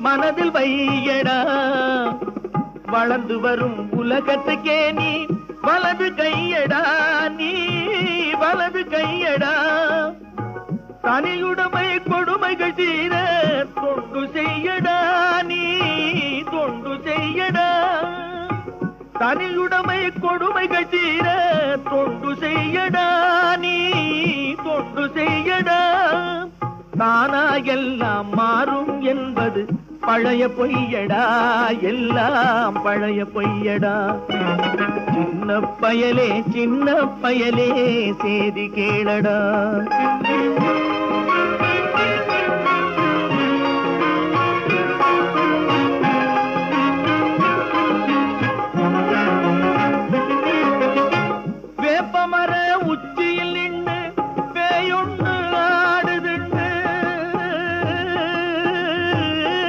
மனதில் வையடா வளர்ந்து வரும் உலகத்துக்கே நீ வலது கையடா நீ வலது கையடா தனியுடைமை கொடுமைகள் தீர தொண்டு செய்யடா நீ தொண்டு செய்யடா தனியுடைமை கொடுமைகள் தீர தொண்டு செய்யடா நீ தொண்டு செய்யடா தானா எல்லாம் மாறும் என்பது பழைய பொய்யடா எல்லாம் பழைய பொய்யடா சின்ன பயலே சேதி கேளடா